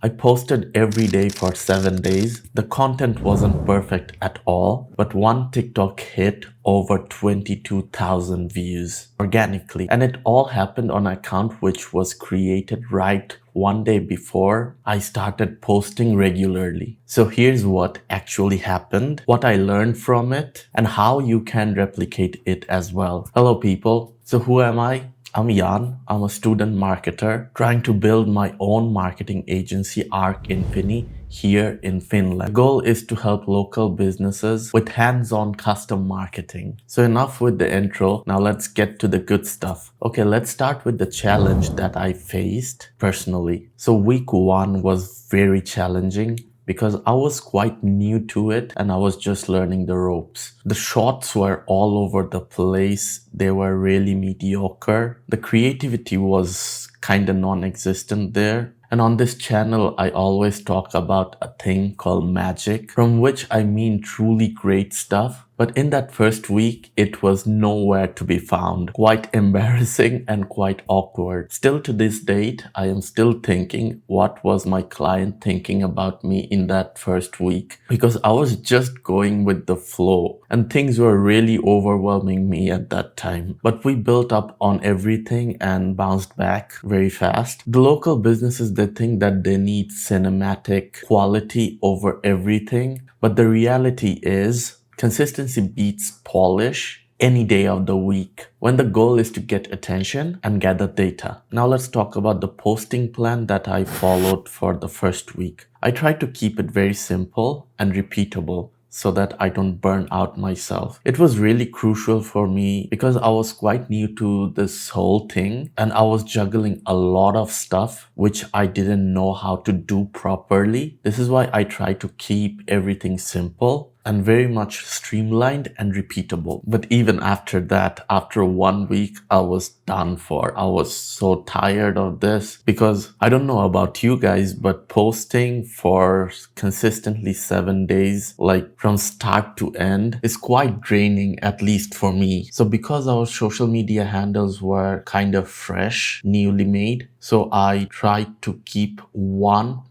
I posted every day for 7 days. The content wasn't perfect at all, but one TikTok hit over 22,000 views organically. And it all happened on an account which was created right one day before I started posting regularly. So here's what actually happened, what I learned from it, and how you can replicate it as well. Hello people. So who am I? I'm Jan. I'm a student marketer trying to build my own marketing agency Arc Infini here in Finland. The goal is to help local businesses with hands-on custom marketing. So enough with the intro. Now let's get to the good stuff. Okay, let's start with the challenge that I faced personally. So week one was very challenging because I was quite new to it and I was just learning the ropes. The shots were all over the place. They were really mediocre. The creativity was kind of non-existent there. And on this channel, I always talk about a thing called magic, from which I mean truly great stuff. But in that first week, it was nowhere to be found. Quite embarrassing and quite awkward. Still to this date, I am still thinking, what was my client thinking about me in that first week? Because I was just going with the flow and things were really overwhelming me at that time. But we built up on everything and bounced back very fast. The local businesses, they think that they need cinematic quality over everything. But the reality is, consistency beats polish any day of the week when the goal is to get attention and gather data. Now let's talk about the posting plan that I followed for the first week. I tried to keep it very simple and repeatable so that I don't burn out myself. It was really crucial for me because I was quite new to this whole thing and I was juggling a lot of stuff which I didn't know how to do properly. This is why I try to keep everything simple and very much streamlined and repeatable. But even after that, after 1 week, I was done for. I was so tired of this because I don't know about you guys, but posting for consistently 7 days, like from start to end, is quite draining, at least for me. So because our social media handles were kind of fresh, newly made, so I tried to keep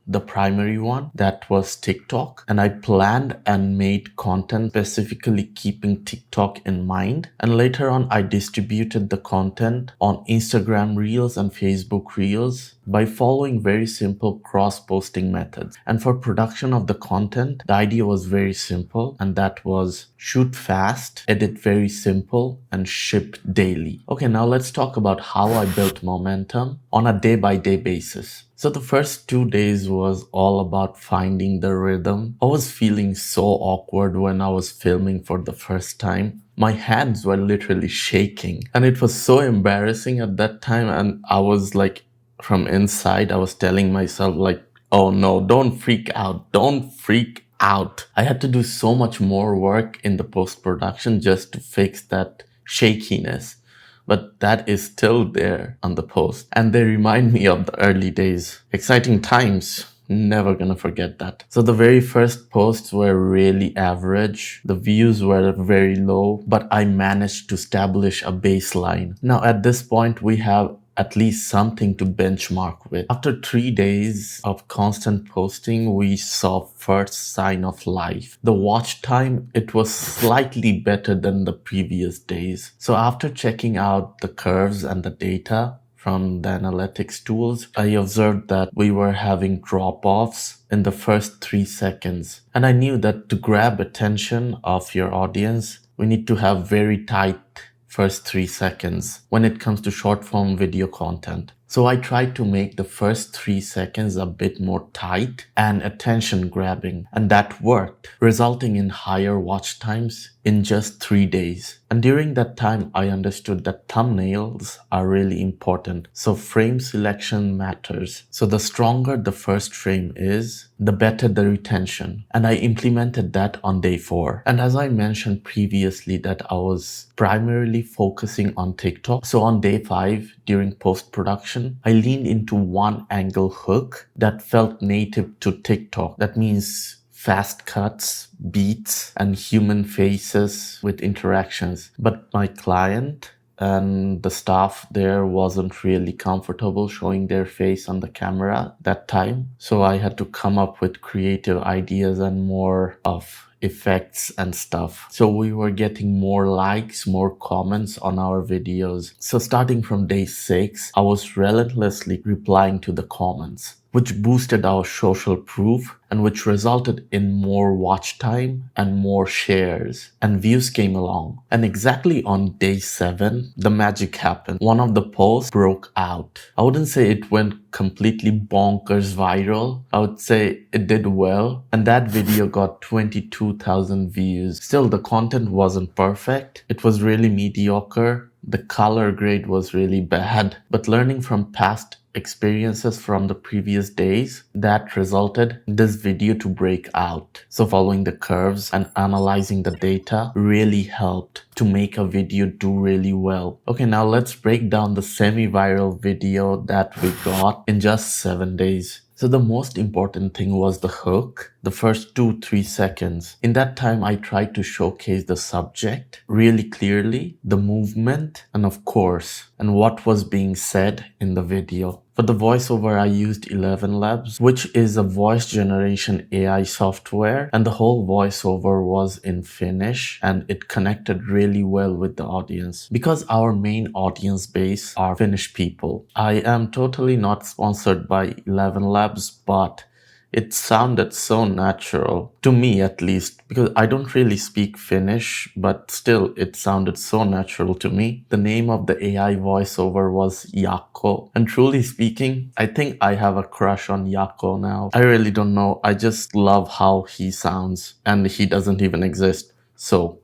the primary one, that was TikTok, and I planned and made content specifically keeping TikTok in mind. And later on, I distributed the content on Instagram Reels and Facebook Reels by following very simple cross-posting methods. And for production of the content, the idea was very simple, and that was shoot fast, edit very simple, and ship daily. Okay, now let's talk about how I built momentum on a day-by-day basis. So the first 2 days was all about finding the rhythm. I was feeling so awkward when I was filming for the first time. My hands were literally shaking and it was so embarrassing at that time. And I was like, from inside, I was telling myself like, oh no, don't freak out. Don't freak out. I had to do so much more work in the post-production just to fix that shakiness. But that is still there on the post. And they remind me of the early days. Exciting times. Never gonna forget that. So the very first posts were really average. The views were very low, but I managed to establish a baseline. Now at this point, we have at least something to benchmark with. After 3 days of constant posting, we saw first sign of life. The watch time, it was slightly better than the previous days. So after checking out the curves and the data from the analytics tools, I observed that we were having drop-offs in the first 3 seconds. And I knew that to grab attention of your audience, we need to have very tight first 3 seconds when it comes to short form video content. So I tried to make the first 3 seconds a bit more tight and attention grabbing, and that worked, resulting in higher watch times in just 3 days. And during that time, I understood that thumbnails are really important. So frame selection matters. So the stronger the first frame is, the better the retention. And I implemented that on day 4. And as I mentioned previously that I was primarily focusing on TikTok. So on day 5, during post-production, I leaned into one angle hook that felt native to TikTok. That means fast cuts, beats, and human faces with interactions. But my client and the staff there wasn't really comfortable showing their face on the camera that time. So I had to come up with creative ideas and more of effects and stuff. So we were getting more likes, more comments on our videos. So starting from day 6, I was relentlessly replying to the comments, which boosted our social proof and which resulted in more watch time and more shares, and views came along. And exactly on day 7, the magic happened. One of the posts broke out. I wouldn't say it went completely bonkers viral. I would say it did well, and that video got 22,000 views. Still, the content wasn't perfect. It was really mediocre. The color grade was really bad, but learning from past experiences from the previous days, that resulted in this video to break out. So following the curves and analyzing the data really helped to make a video do really well. Okay, now let's break down the semi-viral video that we got in just 7 days. So the most important thing was the hook, the first 2-3 seconds. In that time, I tried to showcase the subject really clearly, the movement, and of course, and what was being said in the video. For the voiceover, I used 11 Labs, which is a voice generation AI software, and the whole voiceover was in Finnish, and it connected really well with the audience. Because our main audience base are Finnish people, I am totally not sponsored by 11 Labs, but it sounded so natural, to me at least, because I don't really speak Finnish, but still it sounded so natural to me. The name of the AI voiceover was Jaakko, and truly speaking, I think I have a crush on Jaakko now. I really don't know, I just love how he sounds, and he doesn't even exist, so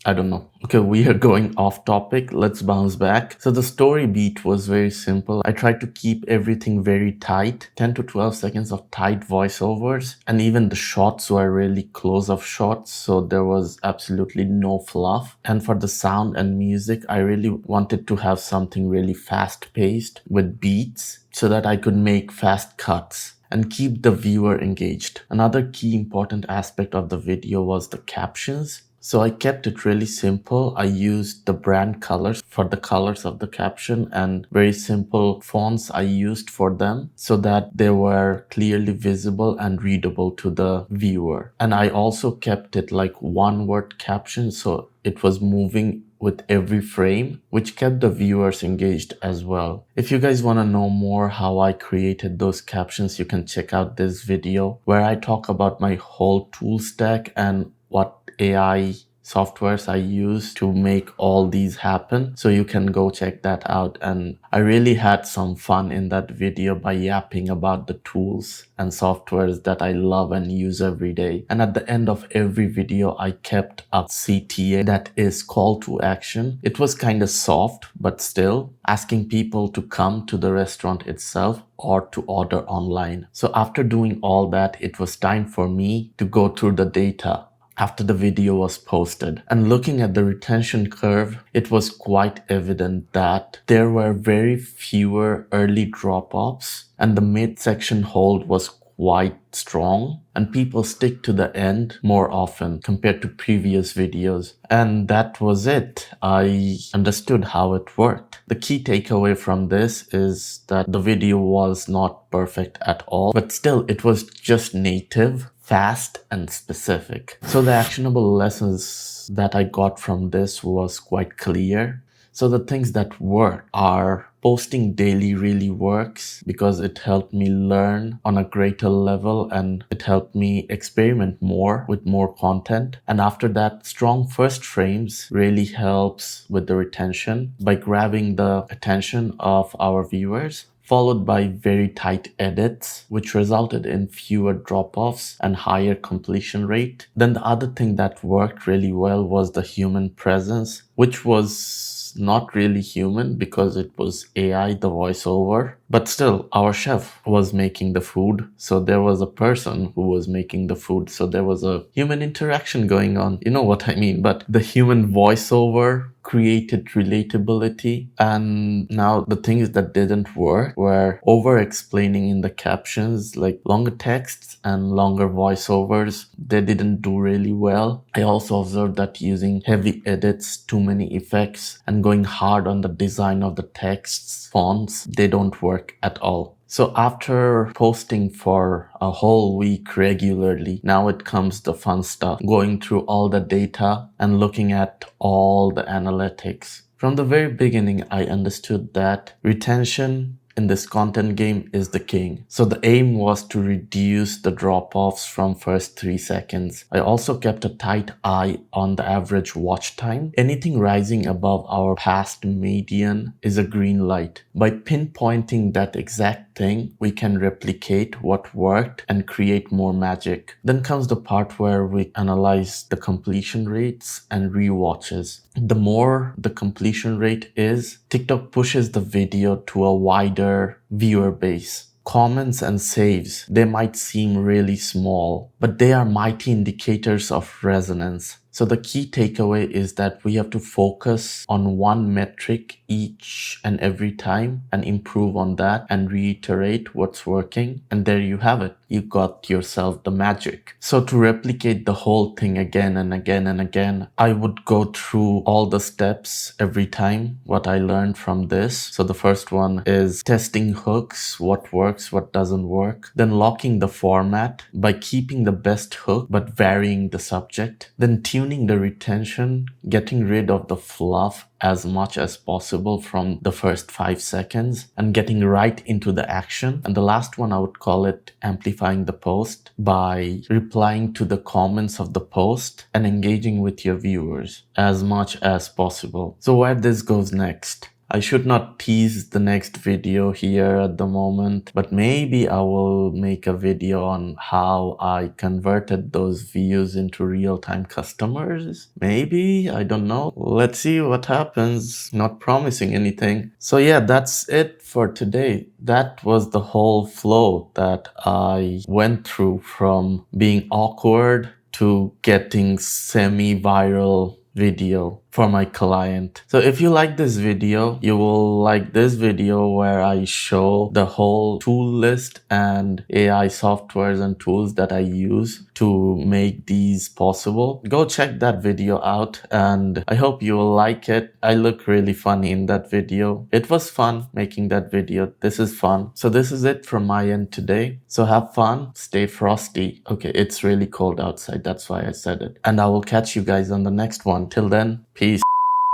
I don't know. Okay, we are going off topic. Let's bounce back. So the story beat was very simple. I tried to keep everything very tight, 10 to 12 seconds of tight voiceovers, and even the shots were really close-up shots, so there was absolutely no fluff. And for the sound and music, I really wanted to have something really fast-paced with beats so that I could make fast cuts and keep the viewer engaged. Another key important aspect of the video was the captions. So I kept it really simple. I used the brand colors for the colors of the caption and very simple fonts I used for them so that they were clearly visible and readable to the viewer. And I also kept it like one-word caption, so it was moving with every frame, which kept the viewers engaged as well. If you guys want to know more how I created those captions, you can check out this video where I talk about my whole tool stack and what AI softwares I use to make all these happen. So you can go check that out. And I really had some fun in that video by yapping about the tools and softwares that I love and use every day. And at the end of every video, I kept a CTA, that is call to action. It was kind of soft, but still asking people to come to the restaurant itself or to order online. So after doing all that, it was time for me to go through the data after the video was posted. And looking at the retention curve, it was quite evident that there were very fewer early drop-offs and the mid-section hold was quite strong and people stick to the end more often compared to previous videos. And that was it. I understood how it worked. The key takeaway from this is that the video was not perfect at all, but still it was just native, fast and specific. So the actionable lessons that I got from this was quite clear. So the things that work are posting daily really works because it helped me learn on a greater level and it helped me experiment more with more content. And after that, strong first frames really helps with the retention by grabbing the attention of our viewers, followed by very tight edits, which resulted in fewer drop-offs and higher completion rate. Then the other thing that worked really well was the human presence, which was not really human because it was AI, the voiceover, But still, our chef was making the food. So there was a person who was making the food. So there was a human interaction going on. You know what I mean? But the human voiceover created relatability. And now the things that didn't work were over explaining in the captions, like longer texts and longer voiceovers. They didn't do really well. I also observed that using heavy edits, too many effects, and going hard on the design of the texts, fonts, they don't work at all. So after posting for a whole week regularly, now it comes the fun stuff, going through all the data and looking at all the analytics. From the very beginning, I understood that retention in this content game is the king. So the aim was to reduce the drop-offs from first 3 seconds. I also kept a tight eye on the average watch time. Anything rising above our past median is a green light. By pinpointing that exact thing, we can replicate what worked and create more magic. Then comes the part where we analyze the completion rates and rewatches. The more the completion rate is, TikTok pushes the video to a wider viewer base. Comments and saves, they might seem really small, but they are mighty indicators of resonance. So the key takeaway is that we have to focus on one metric each and every time and improve on that and reiterate what's working. And there you have it. You got yourself the magic. So to replicate the whole thing again and again and again, I would go through all the steps every time, what I learned from this. So the first one is testing hooks, what works, what doesn't work. Then locking the format by keeping the best hook but varying the subject. Then tuning the retention, getting rid of the fluff as much as possible from the first 5 seconds and getting right into the action. And the last one, I would call it amplifying the post by replying to the comments of the post and engaging with your viewers as much as possible. So where this goes next? I should not tease the next video here at the moment, but maybe I will make a video on how I converted those views into real-time customers. Maybe, I don't know. Let's see what happens. Not promising anything. So yeah, that's it for today. That was the whole flow that I went through from being awkward to getting semi-viral video for my client. So if you like this video, you will like this video where I show the whole tool list and AI softwares and tools that I use to make these possible. Go check that video out and I hope you will like it. I look really funny in that video. It was fun making that video. This is fun. So this is it from my end today. So have fun, stay frosty. Okay, it's really cold outside. That's why I said it. And I will catch you guys on the next one. Till then, peace.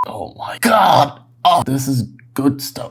Oh my God. Oh, this is good stuff.